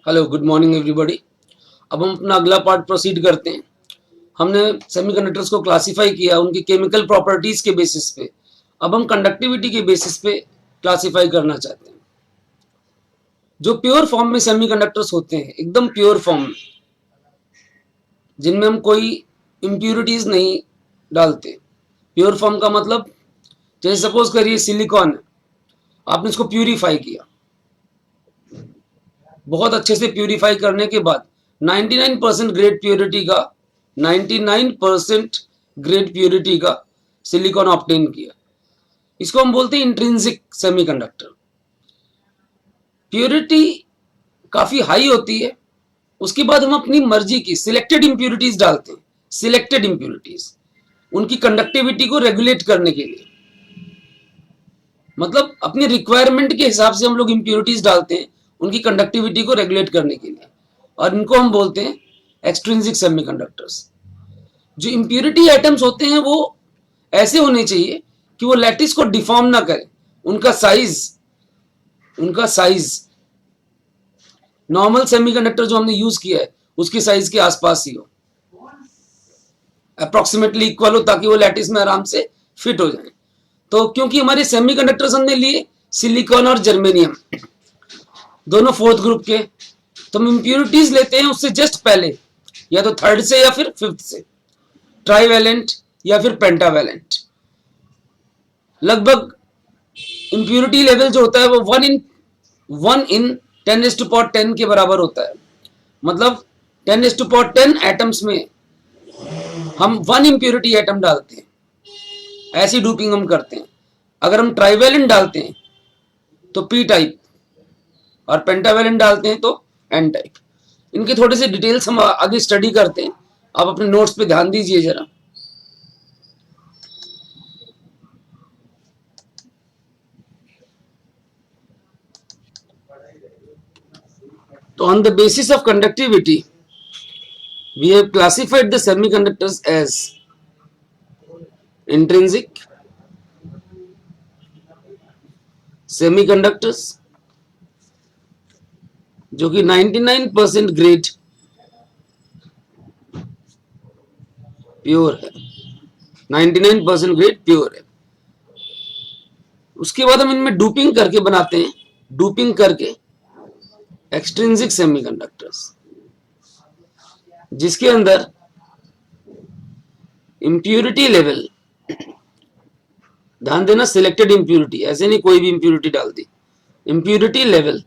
Hello, good morning everybody. अब हम अपना अगला पार्ट प्रोसीड करते हैं। हमने सेमीकंडक्टर्स को क्लासिफाई किया उनकी केमिकल प्रॉपर्टीज के बेसिस पे। अब हम कंडक्टिविटी के बेसिस पे क्लासिफाई करना चाहते हैं। जो प्योर फॉर्म में सेमीकंडक्टर्स होते हैं, एकदम प्योर फॉर्म में, जिनमें हम कोई इम्प्यूरिटीज नहीं डालते। प्योर फॉर्म का मतलब, जैसे सपोज करिए सिलिकॉन है, आपने इसको प्यूरिफाई किया, बहुत अच्छे से प्यूरिफाई करने के बाद 99% ग्रेड प्योरिटी का 99% ग्रेड प्योरिटी का सिलिकॉन ऑब्टेन किया। इसको हम बोलते हैं इंट्रिंसिक सेमीकंडक्टर। प्योरिटी काफी हाई होती है। उसके बाद हम अपनी मर्जी की सिलेक्टेड इंप्यूरिटीज डालते हैं। सिलेक्टेड इंप्यूरिटीज उनकी कंडक्टिविटी को रेगुलेट करने के लिए, मतलब अपनी रिक्वायरमेंट के हिसाब से हम लोग इंप्यूरिटीज डालते हैं उनकी कंडक्टिविटी को रेगुलेट करने के लिए, और इनको हम बोलते हैं एक्सट्रिंसिक सेमीकंडक्टर्स। जो इंप्यूरिटी आइटम्स होते हैं वो ऐसे होने चाहिए कि वो लैटिस को डिफॉर्म ना करें। उनका साइज नॉर्मल सेमीकंडक्टर जो हमने यूज किया है उसके साइज के आसपास ही हो, अप्रोक्सीमेटली इक्वल हो, ताकि वो लैटिस में आराम से फिट हो जाए। तो क्योंकि हमारे सेमीकंडक्टर्स हमने लिए सिलिकॉन और जर्मेनियम, दोनों फोर्थ ग्रुप के, तो हम इंप्यूरिटीज लेते हैं उससे जस्ट पहले, या तो थर्ड से या फिर फिफ्थ से, ट्राईवैलेंट या फिर पेंटावैलेंट। लगभग इंप्यूरिटी लेवल जो होता है वो 1 in 10⁻10 के बराबर होता है। मतलब 10⁻10 एटम्स में हम 1 इंप्यूरिटी एटम डालते हैं, ऐसी डूपिंग हम करते हैं। अगर हम ट्राईवैलेंट डालते हैं तो पी टाइप, और पेंटावैलेंट डालते हैं तो एन टाइप। इनके थोड़े से डिटेल्स हम आगे स्टडी करते हैं। आप अपने नोट्स पे ध्यान दीजिए जरा। तो on the basis of conductivity, we have classified the semiconductors as intrinsic semiconductors, जो कि 99% ग्रेड प्योर है, 99% ग्रेड प्योर है। उसके बाद हम इनमें डूपिंग करके बनाते हैं, डूपिंग करके एक्सट्रिंसिक सेमीकंडक्टर्स, जिसके अंदर इंप्यूरिटी लेवल, ध्यान देना सिलेक्टेड इंप्यूरिटी, ऐसे नहीं कोई भी इंप्यूरिटी डाल दी, impurity level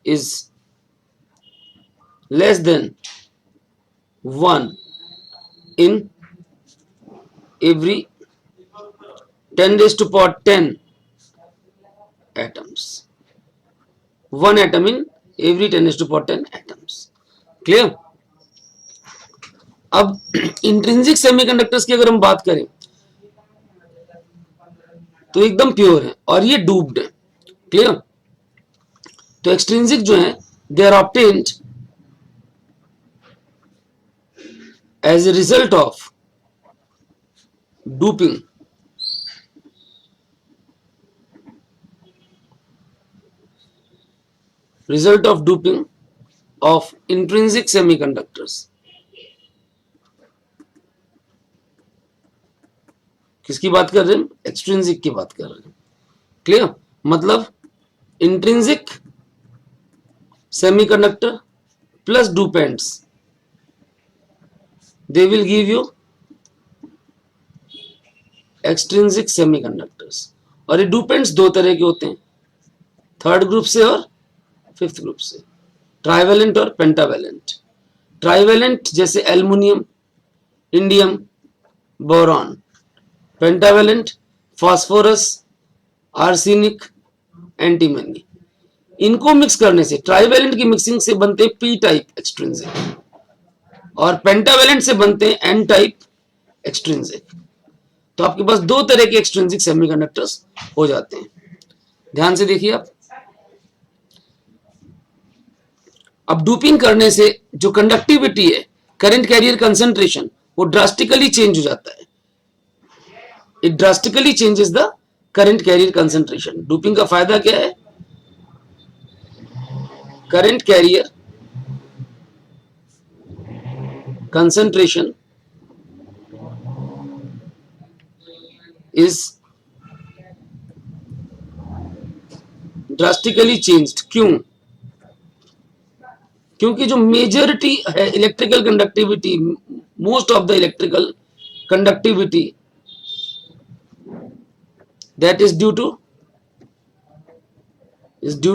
is less than 1 in every 10⁻10 atoms, 1 atom in every 10⁻10 atoms। Clear? अब इंट्रिंसिक सेमीकंडक्टर्स की अगर हम बात करें तो एकदम प्योर है और ये डूब्ड है। क्लियर? तो एक्सट्रिंसिक जो है they are obtained as a result of doping of intrinsic semiconductors। किसकी बात कर रहे हैं? एक्सट्रिंसिक की बात कर रहे हैं। क्लियर? मतलब intrinsic semiconductor plus dopants, they will give you extrinsic semiconductors। और ये डूपेंट्स दो तरह के होते हैं, थर्ड ग्रुप से और फिफ्थ ग्रुप से, ट्राईवैलेंट और पेंटावैलेंट। ट्राईवैलेंट जैसे aluminium, indium, boron. Pentavalent phosphorus, arsenic, antimony. इनको मिक्स करने से, ट्राईवैलेंट की मिक्सिंग से बनते हैं पी टाइप एक्सट्रिंसिक, और पेंटावैलेंट से बनते हैं एन टाइप एक्सट्रिंसिक। तो आपके पास दो तरह के एक्सट्रिंसिक सेमीकंडक्टर्स हो जाते हैं। ध्यान से देखिए आप। अब डूपिंग करने से जो कंडक्टिविटी है, करंट कैरियर कंसंट्रेशन, वो ड्रास्टिकली चेंज हो जाता है। It drastically changes the current carrier concentration. Doping का फायदा क्या है? current carrier concentration is drastically changed. क्यों? क्योंकि जो मेजॉरिटी है electrical conductivity, most of the electrical conductivity that is due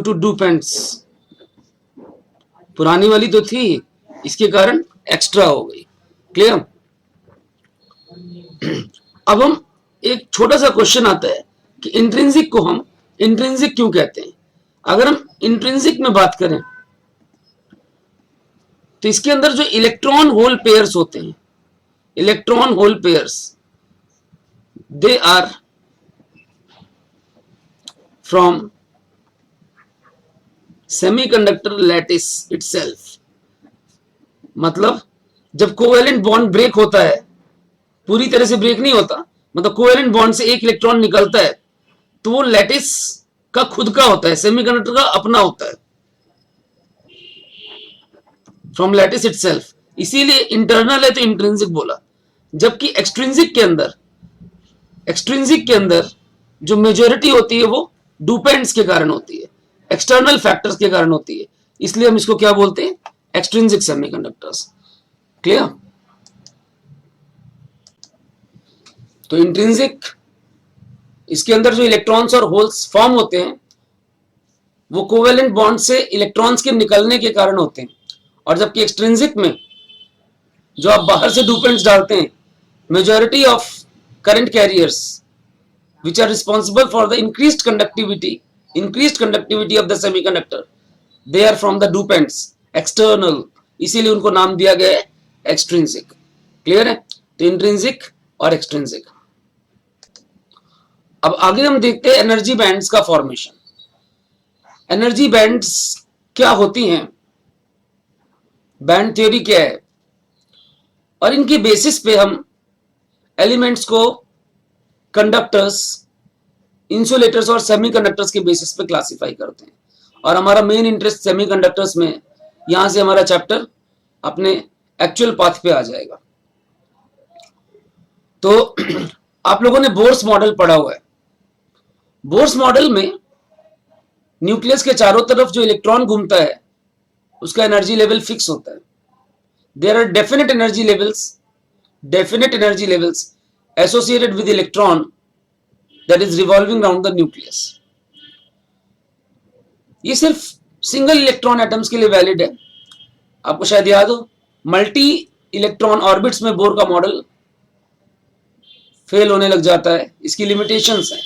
to dopants. पुरानी वाली तो थी, इसके कारण एक्स्ट्रा हो गई. क्लियर? अब हम एक छोटा सा क्वेश्चन आता है कि इंट्रिंसिक को हम इंट्रिंसिक क्यों कहते हैं. अगर हम इंट्रिंसिक में बात करें तो इसके अंदर जो इलेक्ट्रॉन होल पेयर्स होते हैं, electron hole pairs, they are from semiconductor lattice itself. मतलब जब कोवेलेंट बॉन्ड ब्रेक होता है, पूरी तरह से ब्रेक नहीं होता, मतलब कोवेलेंट बॉन्ड से एक इलेक्ट्रॉन निकलता है तो वो लैटिस का खुद का होता है, सेमीकंडक्टर का अपना होता है, फ्रॉम लैटिस इटसेल्फ. इसीलिए इंटरनल है तो इंट्रिंसिक बोला. जबकि एक्सट्रिंसिक के अंदर जो मेजॉरिटी होती है वो डूपेंट्स के कारण होती है, एक्सटर्नल फैक्टर्स के कारण होती है. इसलिए हम इसको क्या बोलते हैं? Extrinsic semiconductors. क्लियर? तो इंट्रिंसिक, इसके अंदर जो इलेक्ट्रॉन्स और होल्स फॉर्म होते हैं वो कोवेलेंट बॉन्ड से इलेक्ट्रॉन्स के निकलने के कारण होते हैं. और जबकि एक्सट्रिंसिक में जो आप बाहर से डूपेंट्स डालते हैं, majority of current carriers which are responsible for the increased conductivity of the semiconductor, they are from the dopants, external. इसीलिए उनको नाम दिया गया है एक्सट्रिंसिक. क्लियर है? तो इंट्रिंसिक और एक्सट्रिंसिक. अब आगे हम देखते हैं एनर्जी बैंड्स का फॉर्मेशन. एनर्जी बैंड्स क्या होती हैं, बैंड थ्योरी क्या है, और इनके बेसिस पे हम एलिमेंट्स को कंडक्टर्स, इंसुलेटर्स और सेमीकंडक्टर्स के बेसिस पे क्लासिफाई करते हैं. और हमारा मेन इंटरेस्ट सेमीकंडक्टर्स में, यहां से हमारा चैप्टर अपने एक्चुअल पाथ पे आ जाएगा. तो आप लोगों ने बोर्स मॉडल पढ़ा हुआ है. बोर्स मॉडल में न्यूक्लियस के चारों तरफ जो इलेक्ट्रॉन घूमता है उसका एनर्जी लेवल फिक्स होता है. There are definite energy levels associated with electron that is revolving around the nucleus. ये सिर्फ सिंगल इलेक्ट्रॉन एटम्स के लिए वैलिड है. आपको शायद याद हो, मल्टी इलेक्ट्रॉन ऑर्बिट्स में बोर का मॉडल फेल होने लग जाता है, इसकी लिमिटेशंस हैं.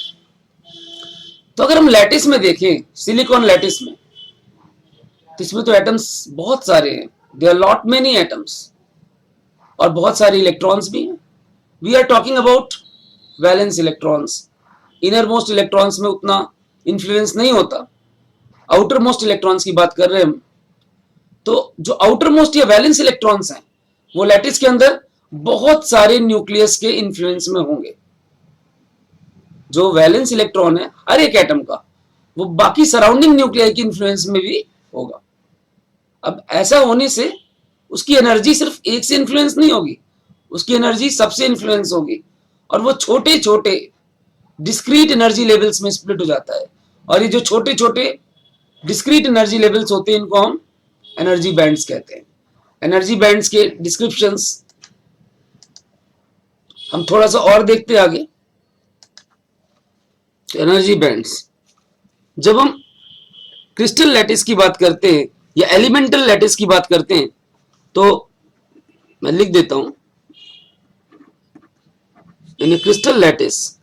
तो अगर हम लैटिस में देखें, सिलिकॉन लैटिस में, तो इसमें तो एटम्स बहुत सारे हैं. There are lot many atoms और बहुत सारे इलेक्ट्रॉन्स भी हैं. We are talking about valence electrons. Inner most electrons में उतना इन्फ्लुएंस नहीं होता. आउटर मोस्ट इलेक्ट्रॉन्स की बात कर रहे हैं हम. तो जो आउटर मोस्ट या वैलेंस इलेक्ट्रॉन्स हैं वो लैटिस के अंदर बहुत सारे न्यूक्लियस के इन्फ्लुएंस में होंगे. जो वैलेंस इलेक्ट्रॉन है हर एक एटम का, वो बाकी सराउंडिंग न्यूक्लियाई के इन्फ्लुएंस में भी होगा. अब ऐसा होने से उसकी एनर्जी सिर्फ एक से इन्फ्लुएंस नहीं होगी, उसकी एनर्जी सबसे इन्फ्लुएंस होगी. और वो छोटे छोटे डिस्क्रीट एनर्जी लेवल्स में स्प्लिट हो जाता है. और ये जो छोटे छोटे डिस्क्रीट एनर्जी लेवल्स होते हैं इनको हम एनर्जी बैंड्स कहते हैं. एनर्जी बैंड्स के डिस्क्रिप्शंस हम थोड़ा सा और देखते हैं आगे. एनर्जी बैंड्स, जब हम क्रिस्टल लैटिस की बात करते हैं या एलिमेंटल लैटिस की बात करते हैं तो मैं लिख देता हूं, in a crystal lattice,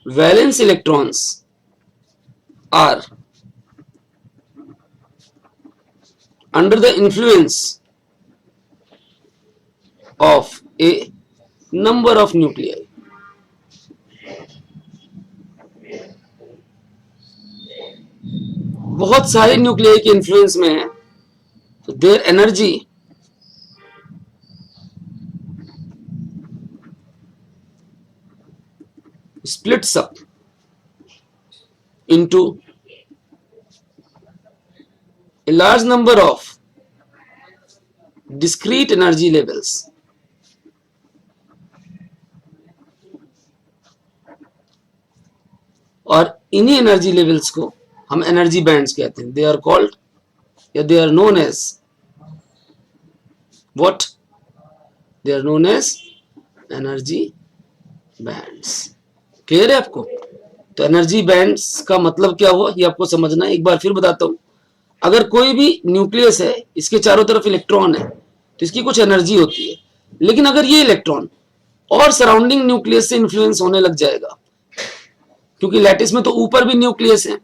valence electrons are under the influence of a number of nuclei. बहुत सारे न्यूक्लियाई के इन्फ्लुएंस में है, तो their energy splits up into a large number of discrete energy levels और इन्हीं एनर्जी लेवल्स को हम एनर्जी बैंड्स कहते हैं. दे आर कॉल्ड या they are known as what? They are known as energy bands. Clear है आपको? तो एनर्जी बैंड्स का मतलब क्या हुआ ये आपको समझना है. एक बार फिर बताता हूं. अगर कोई भी न्यूक्लियस है, इसके चारों तरफ इलेक्ट्रॉन है, तो इसकी कुछ एनर्जी होती है. लेकिन अगर ये इलेक्ट्रॉन और सराउंडिंग न्यूक्लियस से इन्फ्लुएंस होने लग जाएगा, क्योंकि लैटिस में तो ऊपर भी न्यूक्लियस है,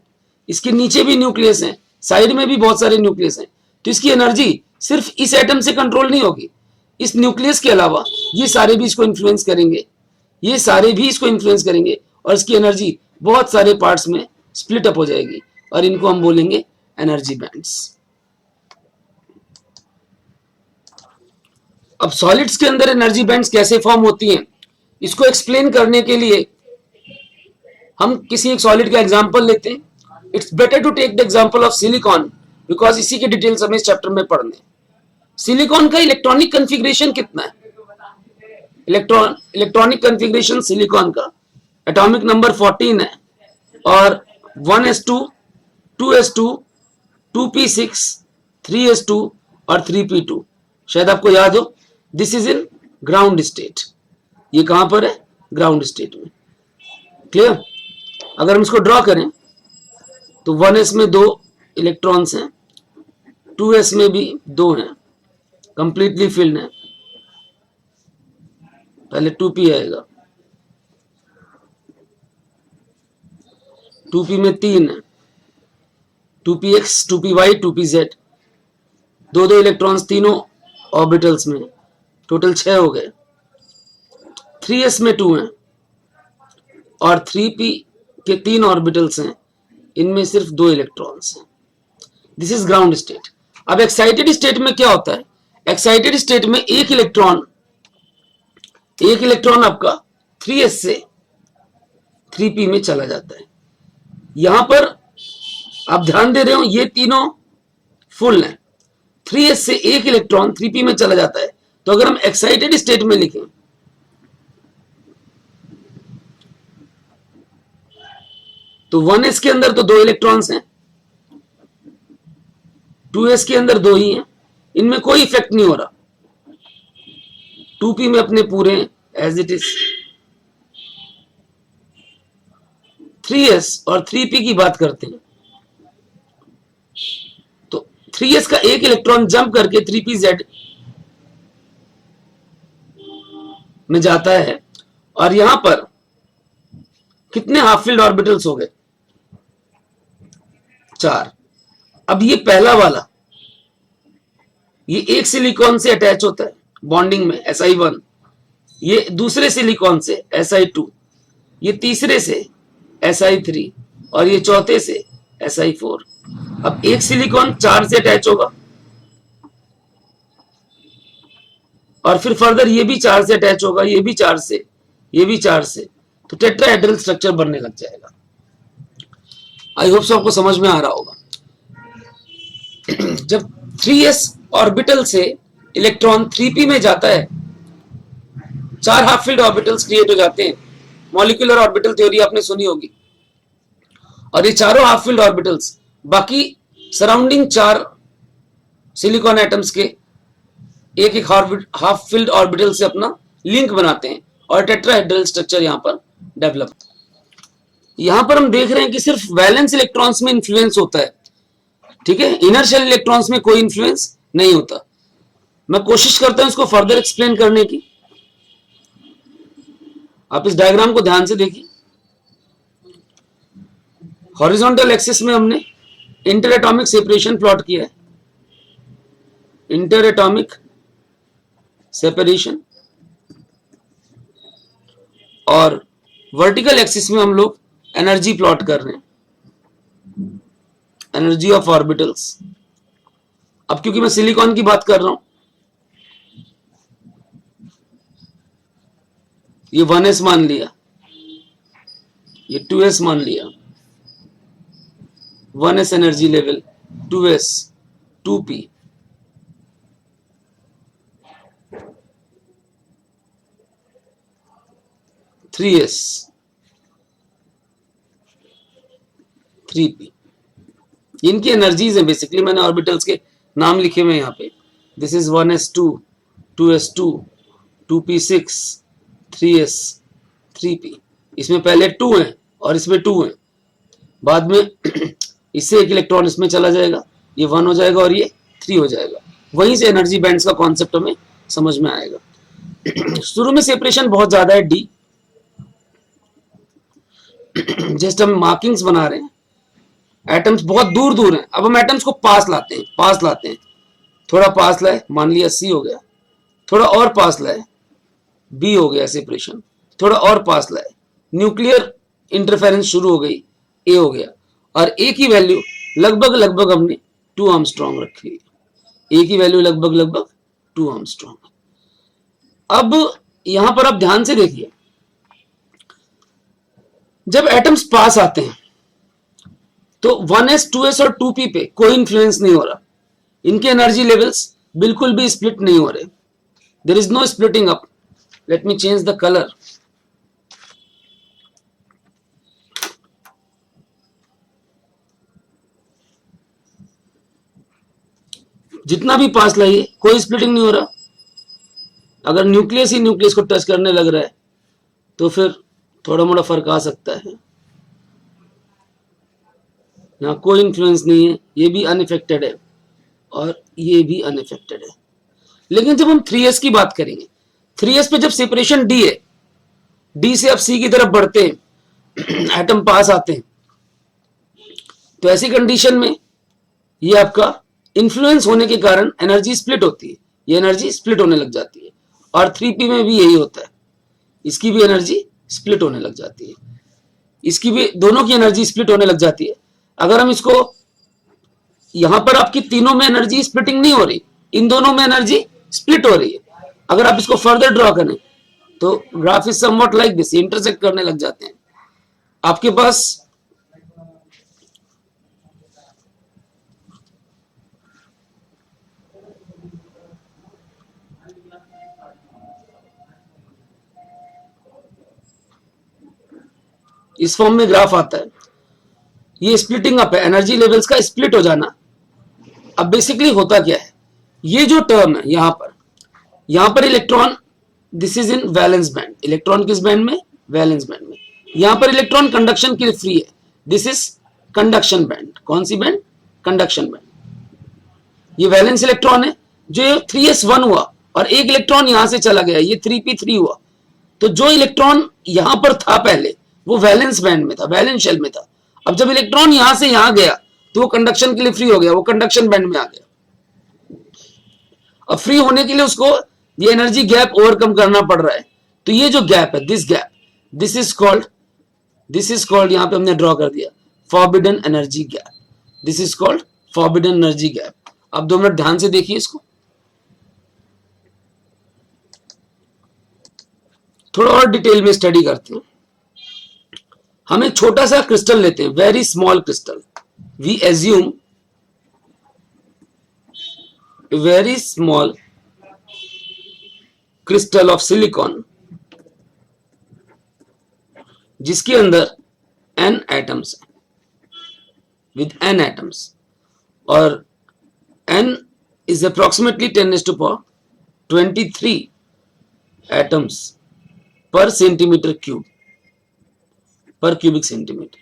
इसके नीचे भी न्यूक्लियस है, साइड में भी बहुत सारे न्यूक्लियस हैं, तो इसकी एनर्जी सिर्फ इस एटम से कंट्रोल नहीं होगी. इस न्यूक्लियस के अलावा ये सारे भी इसको इन्फ्लुएंस करेंगे, ये सारे भी इसको इन्फ्लुएंस करेंगे, और इसकी एनर्जी बहुत सारे पार्ट्स में स्प्लिट अप हो जाएगी, और इनको हम बोलेंगे एनर्जी बैंड्स. अब सॉलिड्स के अंदर एनर्जी बैंड्स कैसे फॉर्म होती हैं, इसको एक्सप्लेन करने के लिए हम किसी एक सॉलिड का एग्जांपल लेते हैं. It's better to take the example of silicon, because इसी के डिटेल्स हमें इस चैप्टर में पढ़ने. सिलिकॉन का इलेक्ट्रॉनिक कॉन्फ़िगरेशन कितना है? इलेक्ट्रॉनिक कॉन्फ़िगरेशन सिलिकॉन का एटॉमिक नंबर 14 है, और 1s2, 2s2, 2p6, 3s2 और 3p2. शायद आपको याद हो, this is in ground state. ये कहां पर है? ग्राउंड स्टेट में. क्लियर? अगर हम इसको ड्रॉ करें तो 1s में 2 इलेक्ट्रॉन्स हैं, 2s में भी 2 हैं, कंप्लीटली फिल्ड है. पहले 2p आएगा, 2p में 3 है, 2px, 2py, 2pz, 2 इलेक्ट्रॉन्स तीनों ऑर्बिटल्स में, टोटल 6 हो गए. 3s में 2 हैं, और 3p के 3 ऑर्बिटल्स हैं, इनमें सिर्फ 2 इलेक्ट्रॉन्स हैं. This is ground state. अब एक्साइटेड स्टेट में क्या होता है? एक्साइटेड स्टेट में एक इलेक्ट्रॉन आपका 3s से 3p में चला जाता है. यहां पर आप ध्यान दे रहे हो, ये तीनों फुल हैं. 3s से एक इलेक्ट्रॉन 3p में चला जाता है. तो अगर हम एक्साइटेड स्टेट में लिखें तो 1s के अंदर तो 2 इलेक्ट्रॉन्स हैं, 2s के अंदर 2 ही हैं, इनमें कोई इफेक्ट नहीं हो रहा. 2p में अपने पूरे एज इट इज. 3s और 3p की बात करते हैं तो 3s का एक इलेक्ट्रॉन जंप करके 3pz में जाता है, और यहां पर कितने हाफ फिल्ड ऑर्बिटल्स हो गए? 4. अब ये पहला वाला, ये एक सिलिकॉन से अटैच होता है बॉन्डिंग में Si1, ये दूसरे सिलिकॉन से Si2, ये तीसरे से Si3, और ये चौथे से Si4. अब एक सिलिकॉन 4 से अटैच होगा, और फिर फर्दर ये भी 4 से अटैच होगा, ये भी 4 से, ये भी 4 से, तो टेट्राहेड्रल स्ट्रक्चर बनने लग जाएगा. आई होप सो आपको समझ में आ रहा होगा. जब 3s ऑर्बिटल से इलेक्ट्रॉन 3p में जाता है, 4 हाफ फील्ड ऑर्बिटल्स क्रिएट हो जाते हैं. मॉलिक्यूलर ऑर्बिटल थ्योरी आपने सुनी होगी. और ये चारों हाफ फील्ड ऑर्बिटल्स बाकी सराउंडिंग 4 सिलिकॉन एटम्स के एक एक हाफ फील्ड ऑर्बिटल से अपना लिंक बनाते हैं, और टेट्राहेड्रल स्ट्रक्चर यहां पर डेवलप. यहां पर हम देख रहे हैं कि सिर्फ वैलेंस इलेक्ट्रॉन्स में इंफ्लुएंस होता है. ठीक है, इनर शेल इलेक्ट्रॉन्स में कोई इंफ्लुएंस नहीं होता. मैं कोशिश करता हूं इसको फर्दर एक्सप्लेन करने की. आप इस डायग्राम को ध्यान से देखिए. हॉरिजॉन्टल एक्सिस में हमने इंटर एटॉमिक सेपरेशन प्लॉट किया है, इंटर एटॉमिक सेपरेशन, और वर्टिकल एक्सिस में हम लोग एनर्जी प्लॉट कर रहे हैं, एनर्जी ऑफ ऑर्बिटल्स. अब क्योंकि मैं सिलिकॉन की बात कर रहा हूं, ये 1s मान लिया, ये 2s मान लिया, 1s energy level, 2s, 2p, 3s, 3p। इनकी एनर्जीज हैं बेसिकली, मैंने ऑर्बिटल्स के नाम लिखे हुए यहाँ पे। This is 1s2, 2s2, 2p6, 3s, 3p। इसमें पहले 2 हैं और इसमें 2 हैं, बाद में इससे एक इलेक्ट्रॉन इसमें चला जाएगा, ये 1 हो जाएगा और ये 3 हो जाएगा। वहीं से एनर्जी बैंड्स का कॉन्सेप्ट हमें समझ में आएगा। शुरू में सेपरेशन बहुत ज्यादा है डी, जस्ट हम मार्किंग्स बना रहे हैं, एटम्स बहुत दूर दूर हैं। अब हम एटम्स को पास लाते हैं, थोड़ा पास लाए, मान लिया सी हो गया, थोड़ा और पास लाए, बी हो गया सेपरेशन, थोड़ा और पास लाए, न्यूक्लियर इंटरफेरेंस शुरू हो गई, ए हो गया, और ए की वैल्यू लगभग हमने 2 आर्मस्ट्रॉन्ग रखी है। ए की वैल्यू लगभग 2 आर्मस्ट्रॉन्ग। अब यहां पर आप ध्यान से देखिए, जब एटम्स पास आते हैं तो 1s, 2s और 2p पे कोई इंफ्लुएंस नहीं हो रहा, इनके एनर्जी लेवल्स बिल्कुल भी स्प्लिट नहीं हो रहे, there is no splitting up. Let me change the colour. जितना भी पास लाइए कोई स्प्लिटिंग नहीं हो रहा। अगर न्यूक्लियस ही न्यूक्लियस को टच करने लग रहा है तो फिर थोड़ा मोड़ा फर्क आ सकता है। यहाँ कोई इन्फ्लुएंस नहीं है, ये भी अनइफेक्टेड है और ये भी अनइफेक्टेड है। लेकिन जब हम 3s की बात करेंगे, 3s पे जब सेपरेशन डी है, डी से आप सी की तरफ बढ़ते हैं, एटम पास आते हैं, तो ऐसी कंडीशन में ये आपका इन्फ्लुएंस होने के कारण एनर्जी स्प्लिट होती है, ये एनर्जी स्प्लिट होने लग जाती है। और 3p में भी यही होता है, इसकी भी एनर्जी स्प्लिट होने लग जाती है, इसकी भी, दोनों की एनर्जी स्प्लिट होने लग जाती है। अगर हम इसको, यहां पर आपकी तीनों में एनर्जी स्प्लिटिंग नहीं हो रही, इन दोनों में एनर्जी स्प्लिट हो रही है। अगर आप इसको फर्दर ड्रॉ करें तो graph is somewhat like this, intersect करने लग जाते हैं। आपके पास इस फॉर्म में ग्राफ आता है, ये स्प्लिटिंग अप है, एनर्जी लेवल्स का स्प्लिट हो जाना। अब बेसिकली होता क्या है, ये जो टर्म है यहां पर electron, this is in valence band, electron किस बैंड में, वैलेंस बैंड में। यहां पर इलेक्ट्रॉन कंडक्शन के लिए फ्री है, दिस इज कंडक्शन बैंड। कौन सी बैंड, कंडक्शन बैंड। ये वैलेंस इलेक्ट्रॉन है, जो 3s1 हुआ और एक इलेक्ट्रॉन यहां से चला गया, ये 3p3 हुआ। तो जो इलेक्ट्रॉन यहां पर था पहले, वो वैलेंस बैंड में था, वैलेंस शेल में था। अब जब इलेक्ट्रॉन यहां से यहां गया तो वो कंडक्शन के लिए फ्री हो गया, वो कंडक्शन बैंड में आ गया। अब फ्री होने के लिए उसको ये एनर्जी गैप ओवरकम करना पड़ रहा है। तो ये जो गैप है, this gap, this is called, यहां पे हमने ड्रॉ कर दिया, forbidden energy gap. This is called forbidden energy gap. अब 2 मिनट ध्यान से देखिए इसको, थोड़ा और डिटेल में स्टडी करते हैं। हम एक छोटा सा क्रिस्टल लेते हैं, very small crystal, we assume very small crystal of silicon, जिसके अंदर n एटम्स हैं, विद n एटम्स, और n is approximately 10⁻23 atoms per centimetre cube, per cubic centimetre.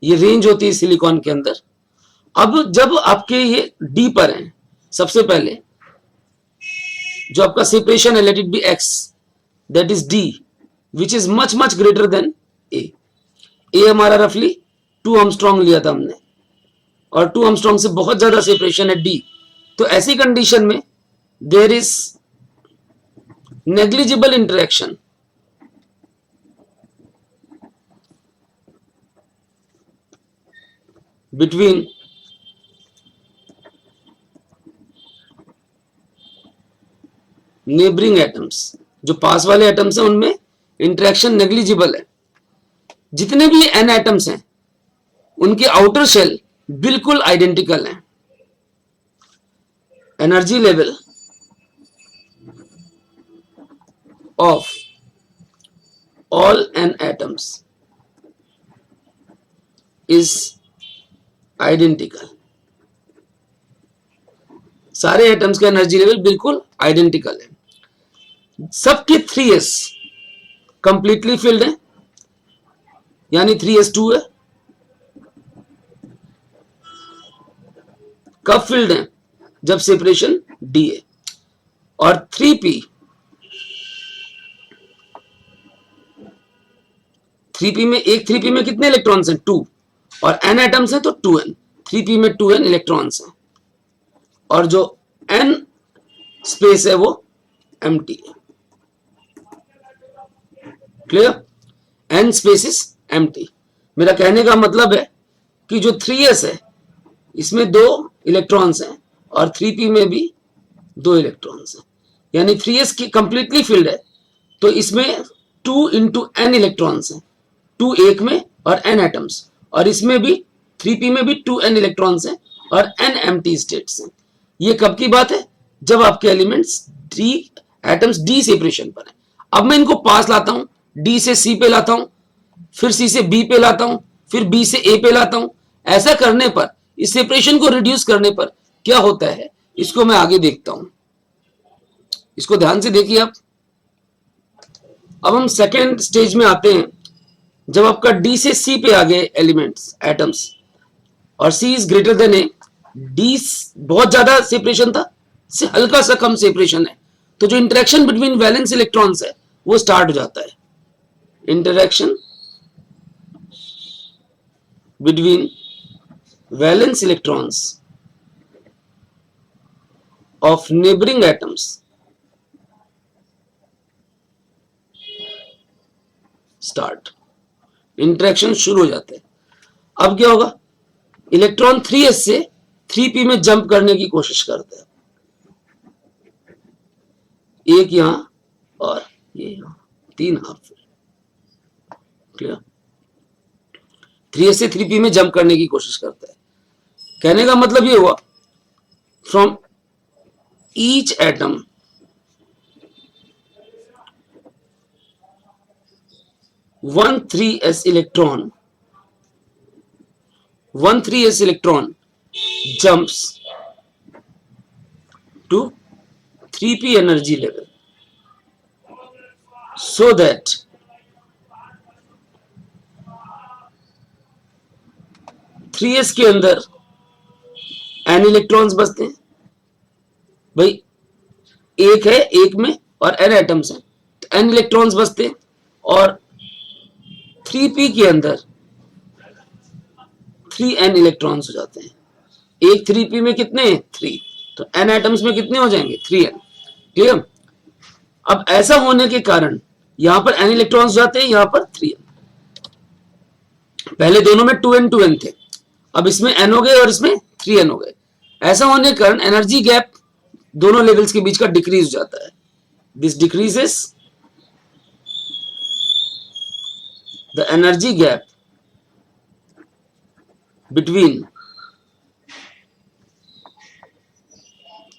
ये रेंज होती है सिलिकॉन के अंदर। अब जब आपके ये डी पर हैं, सबसे पहले जो आपका सेपरेशन है, let it be x, that is d, which is much greater than a। हमारा रफली 2 आर्मस्ट्रॉन्ग लिया था हमने, और 2 आर्मस्ट्रॉन्ग से बहुत ज्यादा सेपरेशन है d। तो ऐसी कंडीशन में there is negligible interaction between neighbouring atoms. जो पास वाले एटम्स हैं उनमें इंटरेक्शन नेग्लिजिबल है। जितने भी n एटम्स हैं उनके आउटर शेल बिल्कुल आइडेंटिकल हैं। Energy level of all N atoms is identical. सारे एटम्स का एनर्जी लेवल बिल्कुल आइडेंटिकल है। सबके 3s कंप्लीटली फिल्ड है, यानी 3s2 है। कब फिल्ड है? जब सेपरेशन d है। और 3p 3p में कितने इलेक्ट्रॉन्स हैं? 2। और n एटम्स हैं तो 2n। 3p में 2n इलेक्ट्रॉन्स हैं और जो n स्पेस है वो एम्प्टी है। Clear? n space is empty. मेरा कहने का मतलब है कि जो 3s है इसमें 2 इलेक्ट्रॉन्स हैं और 3p में भी 2 इलेक्ट्रॉन्स हैं, यानी 3s की कंप्लीटली फिल्ड है तो इसमें 2 इंटू n इलेक्ट्रॉन्स हैं, 2 एक में और n एटम्स। और इसमें भी 3p में भी 2n इलेक्ट्रॉन्स हैं और n एम्प्टी स्टेट्स हैं। ये कब की बात है? जब आपके एलिमेंट्स एटम्स d सेपरेशन पर है। अब मैं इनको पास लाता हूं, d से c पे लाता हूं, फिर c से b पे लाता हूं, फिर b से a पे लाता हूं। ऐसा करने पर, इस सेपरेशन को रिड्यूस करने पर क्या होता है इसको मैं आगे देखता हूं। इसको ध्यान से देखिए आप। अब हम सेकेंड स्टेज में आते हैं, जब आपका d से c पे आ गए एलिमेंट्स एटम्स और c is greater than a, d बहुत ज्यादा सेपरेशन था, से हल्का सा कम सेपरेशन है, तो जो इंटरेक्शन बिटवीन वैलेंस इलेक्ट्रॉन्स है वो स्टार्ट हो जाता है। Interaction between valence electrons of neighbouring atoms start. Interaction शुरू हो जाते हैं। अब क्या होगा? इलेक्ट्रॉन 3s से 3p में जंप करने की कोशिश करते हैं, एक यहां और ये यहां, 3 हाफ। क्लियर? 3s से 3p में जंप करने की कोशिश करता है। कहने का मतलब ये हुआ, from each atom one 3s electron jumps to 3p energy level so that three S के अंदर n इलेक्ट्रॉन्स बचते हैं। भाई एक है, एक में और n एटम्स हैं तो n इलेक्ट्रॉन्स बचते हैं। और 3p के अंदर 3n इलेक्ट्रॉन्स हो जाते हैं। एक 3p में कितने हैं? 3, तो n एटम्स में कितने हो जाएंगे? 3n। क्लियर? अब ऐसा होने के कारण यहां पर n इलेक्ट्रॉन्स जाते हैं, यहां पर 3n। पहले दोनों में 2n 2n थे, अब इसमें n हो गए और इसमें 3n हो गए। ऐसा होने के कारण एनर्जी गैप दोनों लेवल्स के बीच का डिक्रीज हो जाता है। This decreases the energy gap between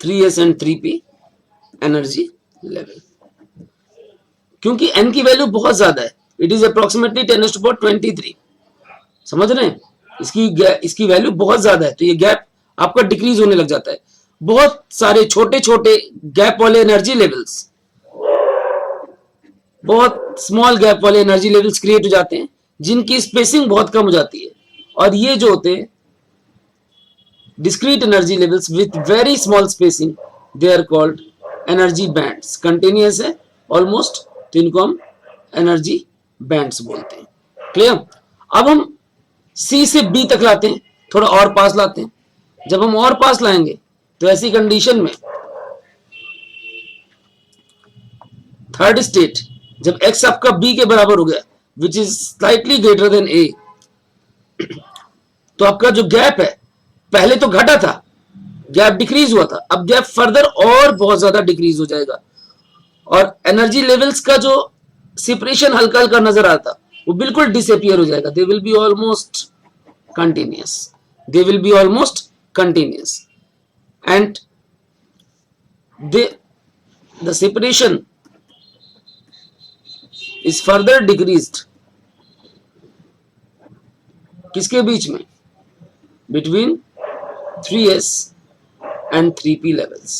3s and 3p energy level. क्योंकि n की वैल्यू बहुत ज्यादा है, इट इज अप्रोक्सीमेटली 10⁻23। समझ रहे हैं? इसकी वैल्यू बहुत ज्यादा है तो ये गैप आपका डिक्रीज होने लग जाता है। बहुत सारे छोटे छोटे गैप वाले एनर्जी लेवल्स, बहुत स्मॉल गैप वाले एनर्जी लेवल्स क्रिएट हो जाते हैं जिनकी स्पेसिंग बहुत कम हो जाती है। और ये जो होते हैं discrete energy levels with very small spacing, they are called energy bands. Continuous है ऑलमोस्ट, तो इनको हम एनर्जी बैंड्स बोलते हैं। क्लियर? अब हम C से B तक लाते हैं, थोड़ा और पास लाते हैं। जब हम और पास लाएंगे तो ऐसी कंडीशन में थर्ड स्टेट, जब x आपका B के बराबर हो गया which is slightly greater than A, तो आपका जो गैप है पहले तो घटा था, गैप डिक्रीज हुआ था, अब गैप फर्दर और बहुत ज्यादा डिक्रीज हो जाएगा और एनर्जी लेवल्स का जो सेपरेशन हल्का हल्का नजर आता वो बिल्कुल डिसअपियर हो जाएगा। They will be almost continuous, they will be almost continuous. And the separation is further decreased. किसके बीच में? Between 3s and 3p levels.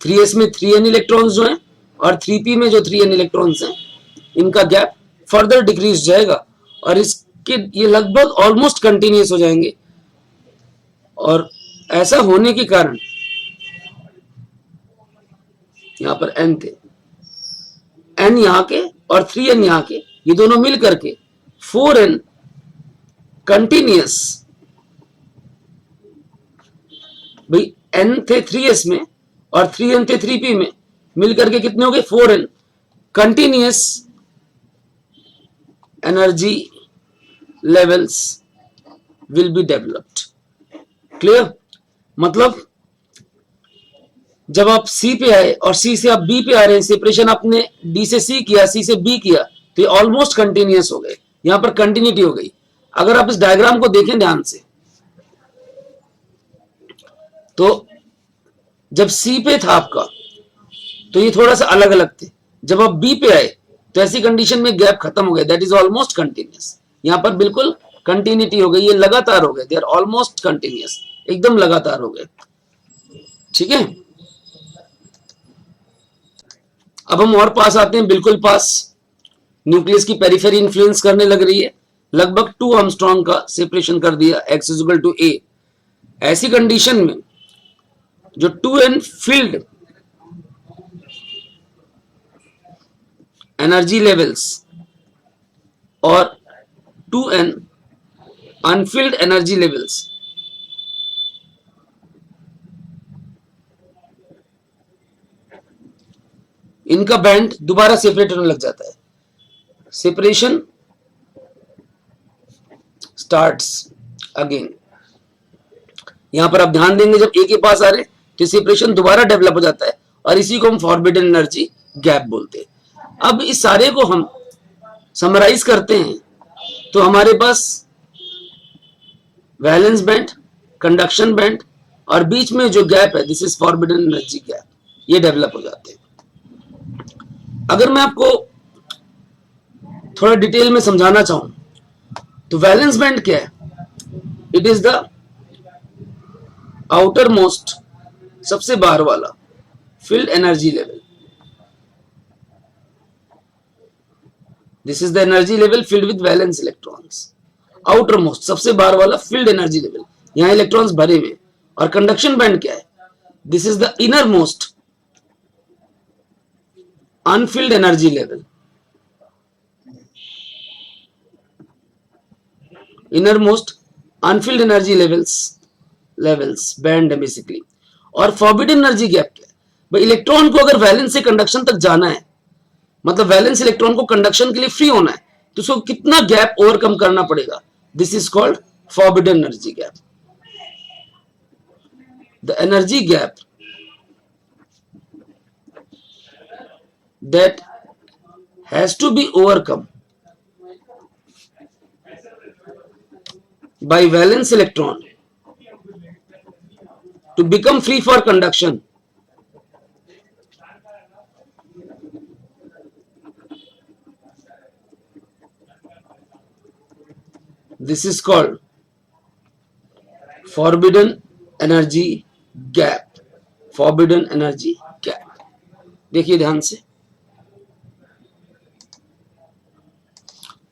3s में 3n इलेक्ट्रॉन्स जो हैं और 3p में जो 3n इलेक्ट्रॉन्स हैं, इनका गैप फर्दर डिक्रीज जाएगा और इसके ये लगभग ऑलमोस्ट कंटिन्यूस हो जाएंगे। और ऐसा होने के कारण यहां पर n थे, n यहां के और 3n यहां के, ये दोनों मिल करके 4n कंटिन्यूस, भाई n थे 3s में और 3n थे 3p में, मिलकर के कितने हो गए? 4n continuous energy levels will be developed. Clear? मतलब जब आप C पे आए और C से आप B पे आ रहे हैं, सेपरेशन आपने D से C किया, C से B किया, तो ये ऑलमोस्ट कंटिन्यूस हो गए, यहां पर कंटिन्यूटी हो गई। अगर आप इस डायग्राम को देखें ध्यान से, तो जब C पे था आपका तो ये थोड़ा सा अलग अलग थे, जब आप B पे आए तो ऐसी कंडीशन में गैप खत्म हो गया, दैट इज ऑलमोस्ट कंटिन्यूस। यहां पर बिल्कुल कंटिन्यूटी हो गई, ये लगातार हो गए, दे आर ऑलमोस्ट कंटिन्यूस, एकदम लगातार हो गए। ठीक है, अब हम और पास आते हैं, बिल्कुल पास। न्यूक्लियस की पेरिफेरी इन्फ्लुएंस करने लग रही है, लगभग 2 आर्मस्ट्रॉन्ग का सेपरेशन कर दिया, x इक्वल टू a। ऐसी कंडीशन में जो 2n फील्ड एनर्जी लेवल्स और 2n अनफील्ड एनर्जी लेवल्स, इनका बैंड दोबारा सेपरेट होने लग जाता है। Separation starts again. यहां पर आप ध्यान देंगे, जब ए के पास आ रहे हैं तो सेपरेशन दोबारा डेवलप हो जाता है और इसी को हम फॉरबिडन एनर्जी गैप बोलते हैं। अब इस सारे को हम समराइज करते हैं तो हमारे पास वैलेंस बैंड, कंडक्शन बैंड और बीच में जो गैप है, this is forbidden energy gap, ये डेवलप हो जाते हैं। अगर मैं आपको थोड़ा डिटेल में समझाना चाहूं तो वैलेंस बैंड क्या है? It is the outer most, सबसे बाहर वाला field energy level. This is the energy level field with valence electrons. Outer most, सबसे बाहर वाला फील्ड एनर्जी लेवल, यहां इलेक्ट्रॉन्स भरे हुए। और कंडक्शन बैंड क्या है? This is the inner most unfilled energy level. Inner most unfilled energy levels band है बेसिकली। और फॉरबिडन एनर्जी गैप क्या है? भाई इलेक्ट्रॉन को अगर वैलेंस से कंडक्शन तक जाना है, मतलब वैलेंस इलेक्ट्रॉन को कंडक्शन के लिए फ्री होना है, तो उसको कितना गैप ओवरकम करना पड़ेगा? This is called forbidden energy gap. The energy gap that has to be overcome by valence electron to become free for conduction. This is called forbidden energy gap. Forbidden energy gap. देखिए ध्यान से,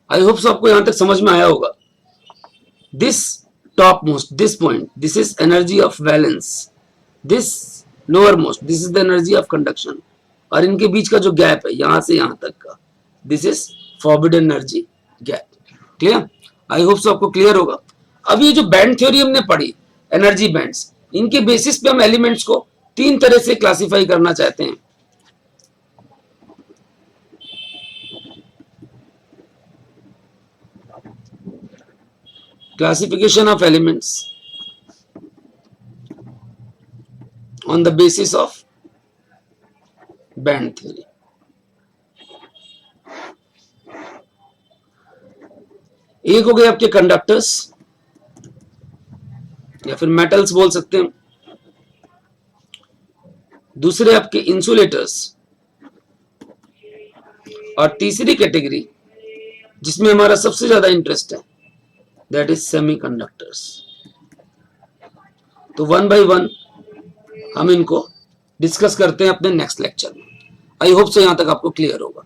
I hope आपको यहां तक समझ में आया होगा। This top most, this point, this is energy of valence, this lower most, this is the energy of conduction, और इनके बीच का जो गैप है यहां से यहां तक का, this is forbidden energy gap. Clear? I hope आपको क्लियर होगा। अब ये जो बैंड थ्योरी हमने पढ़ी, एनर्जी बैंड्स, इनके बेसिस पे हम एलिमेंट्स को 3 तरह से क्लासिफाई करना चाहते हैं। Classification of elements on the basis of band theory. एक हो गए आपके कंडक्टर्स, या फिर मेटल्स बोल सकते हैं। दूसरे आपके इंसुलेटर्स, और तीसरी कैटेगरी जिसमें हमारा सबसे ज्यादा इंटरेस्ट है दैट इज सेमीकंडक्टर्स। तो वन बाय वन हम इनको डिस्कस करते हैं अपने नेक्स्ट लेक्चर में। आई होप सो यहां तक आपको क्लियर होगा।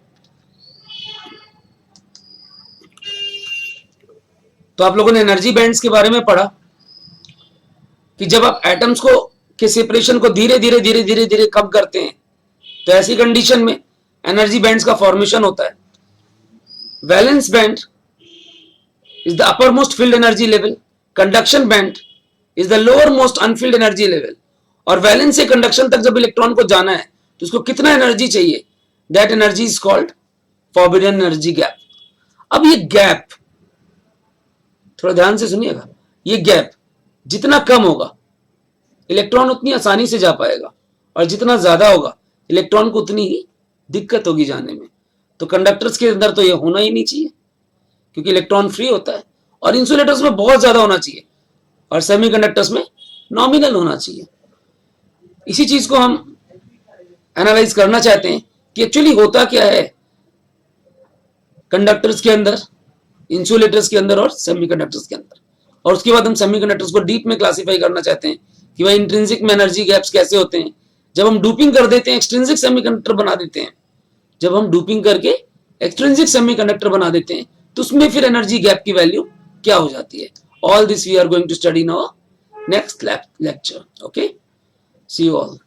तो आप लोगों ने एनर्जी बैंड्स के बारे में पढ़ा कि जब आप एटम्स को के सेपरेशन को धीरे धीरे धीरे धीरे धीरे कम करते हैं तो ऐसी कंडीशन में एनर्जी बैंड्स का फॉर्मेशन होता है। Valence band is the upper most field energy level, conduction band is the lower most unfilled energy level. और वैलेंस से कंडक्शन तक जब इलेक्ट्रॉन को जाना है तो उसको कितना एनर्जी चाहिए, that energy is called forbidden energy gap. अब ये गैप थोड़ा ध्यान से सुनिएगा, ये गैप जितना कम होगा इलेक्ट्रॉन उतनी आसानी से जा पाएगा, और जितना ज्यादा होगा इलेक्ट्रॉन को उतनी ही दिक्कत होगी जाने में। तो कंडक्टर्स के अंदर तो ये होना ही नहीं चाहिए क्योंकि इलेक्ट्रॉन फ्री होता है, और इंसुलेटर्स में बहुत ज्यादा होना चाहिए, और सेमीकंडक्टर्स में नॉमिनल होना चाहिए। इसी चीज को हम एनालाइज करना चाहते हैं कि एक्चुअली होता क्या है कंडक्टर्स के अंदर, इंसुलेटर्स के अंदर और सेमीकंडक्टर्स के अंदर। और उसके बाद हम सेमीकंडक्टर्स को डीप में क्लासिफाई करना चाहते हैं कि भाई इंट्रिंसिक में एनर्जी गैप्स कैसे होते हैं। जब हम डूपिंग कर देते हैं एक्सट्रिंसिक सेमीकंडक्टर बना देते हैं, जब हम डूपिंग करके एक्सट्रिंसिक सेमीकंडक्टर बना देते हैं तो उसमें फिर एनर्जी गैप की वैल्यू क्या हो जाती है। All this we are going to study in our next lecture. Okay, see you all.